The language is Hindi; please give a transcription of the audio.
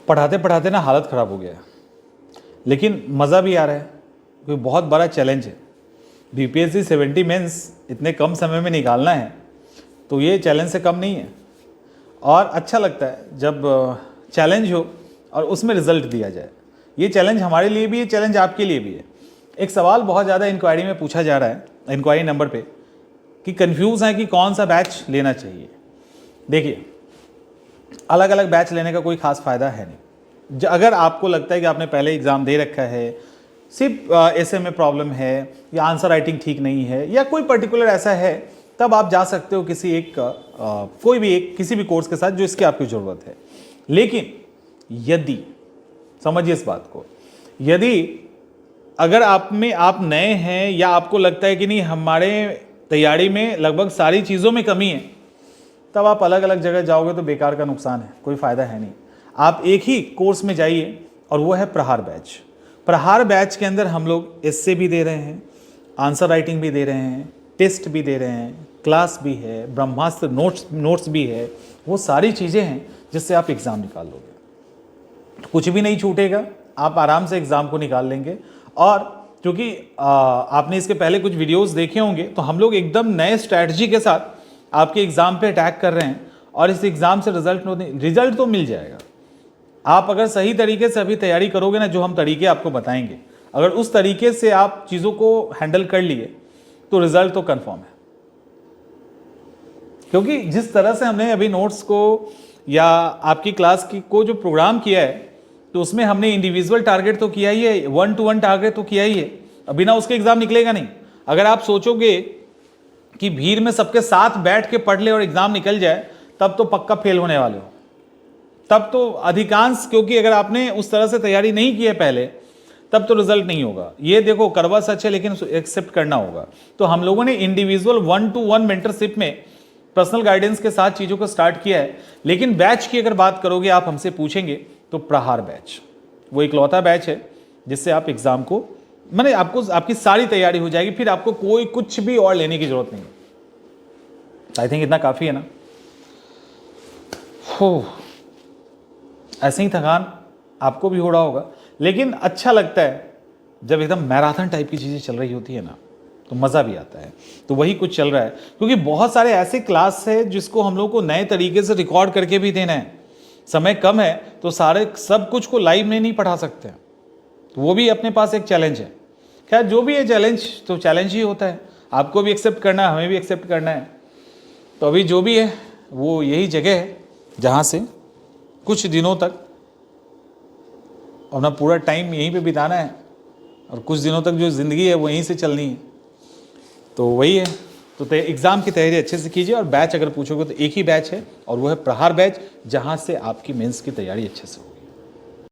पढ़ाते पढ़ाते ना हालत ख़राब हो गया है, लेकिन मज़ा भी आ रहा है क्योंकि बहुत बड़ा चैलेंज है। बीपीएससी 70 मेंस इतने कम समय में निकालना है तो ये चैलेंज से कम नहीं है। और अच्छा लगता है जब चैलेंज हो और उसमें रिजल्ट दिया जाए। ये चैलेंज हमारे लिए भी है, चैलेंज आपके लिए भी है। एक सवाल बहुत ज़्यादा इंक्वायरी में पूछा जा रहा है, इंक्वायरी नंबर पे, कि कंफ्यूज है कि कौन सा बैच लेना चाहिए। देखिए, अलग अलग बैच लेने का कोई खास फ़ायदा है नहीं। अगर आपको लगता है कि आपने पहले एग्ज़ाम दे रखा है, सिर्फ ऐसे में प्रॉब्लम है या आंसर राइटिंग ठीक नहीं है या कोई पर्टिकुलर ऐसा है, तब आप जा सकते हो किसी एक कोई भी एक किसी भी कोर्स के साथ जो इसकी आपकी ज़रूरत है। लेकिन यदि, समझिए इस बात को, यदि अगर आप नए हैं या आपको लगता है कि नहीं हमारे तैयारी में लगभग सारी चीज़ों में कमी है, तब आप अलग अलग जगह जाओगे तो बेकार का नुकसान है, कोई फ़ायदा है नहीं। आप एक ही कोर्स में जाइए और वो है प्रहार बैच। प्रहार बैच के अंदर हम लोग एस्से भी दे रहे हैं, आंसर राइटिंग भी दे रहे हैं, टेस्ट भी दे रहे हैं, क्लास भी है, ब्रह्मास्त्र नोट्स भी है। वो सारी चीज़ें हैं जिससे आप एग्ज़ाम निकाल लोगे। कुछ भी नहीं छूटेगा, आप आराम से एग्ज़ाम को निकाल लेंगे। और क्योंकि आपने इसके पहले कुछ वीडियोस देखे होंगे, तो हम लोग एकदम नए स्ट्रैटेजी के साथ आपके एग्ज़ाम पे अटैक कर रहे हैं और इस एग्ज़ाम से रिजल्ट तो मिल जाएगा। आप अगर सही तरीके से अभी तैयारी करोगे ना, जो हम तरीके आपको बताएंगे, अगर उस तरीके से आप चीज़ों को हैंडल कर लिए तो रिजल्ट तो कन्फर्म है। क्योंकि जिस तरह से हमने अभी नोट्स को या आपकी क्लास की को जो प्रोग्राम किया है, तो उसमें हमने इंडिविजुअल टारगेट तो किया ही है, 1-to-1 टारगेट तो किया ही है। अब बिना उसके एग्ज़ाम निकलेगा नहीं। अगर आप सोचोगे कि भीड़ में सबके साथ बैठ के पढ़ ले और एग्ज़ाम निकल जाए, तब तो पक्का फेल होने वाले हो। तब तो अधिकांश, क्योंकि अगर आपने उस तरह से तैयारी नहीं की है पहले, तब तो रिजल्ट नहीं होगा। ये देखो, करवा सच है लेकिन एक्सेप्ट करना होगा। तो हम लोगों ने इंडिविजुअल 1-to-1 मेंटरशिप में पर्सनल गाइडेंस के साथ चीज़ों को स्टार्ट किया है। लेकिन बैच की अगर बात करोगे, आप हमसे पूछेंगे, तो प्रहार बैच वो इकलौता बैच है जिससे आप एग्ज़ाम को, मैंने आपको आपकी सारी तैयारी हो जाएगी, फिर आपको कोई कुछ भी और लेने की जरूरत नहीं है। आई थिंक इतना काफ़ी है ना। हो, ऐसे ही थकान आपको भी हो रहा होगा, लेकिन अच्छा लगता है जब एकदम मैराथन टाइप की चीज़ें चल रही होती है ना, तो मज़ा भी आता है। तो वही कुछ चल रहा है, क्योंकि बहुत सारे ऐसे क्लास है जिसको हम लोग को नए तरीके से रिकॉर्ड करके भी देना है। समय कम है तो सब कुछ को लाइव में नहीं पढ़ा सकते, तो वो भी अपने पास एक चैलेंज है। खैर, जो भी है चैलेंज तो चैलेंज ही होता है। आपको भी एक्सेप्ट करना है, हमें भी एक्सेप्ट करना है। तो अभी जो भी है वो यही जगह है जहाँ से कुछ दिनों तक अपना पूरा टाइम यहीं पे बिताना है और कुछ दिनों तक जो ज़िंदगी है वो यहीं से चलनी है। तो वही है। तो एग्ज़ाम की तैयारी अच्छे से कीजिए। और बैच अगर पूछोगे तो एक ही बैच है और वो है प्रहार बैच, जहाँ से आपकी मेंस की तैयारी अच्छे से हो।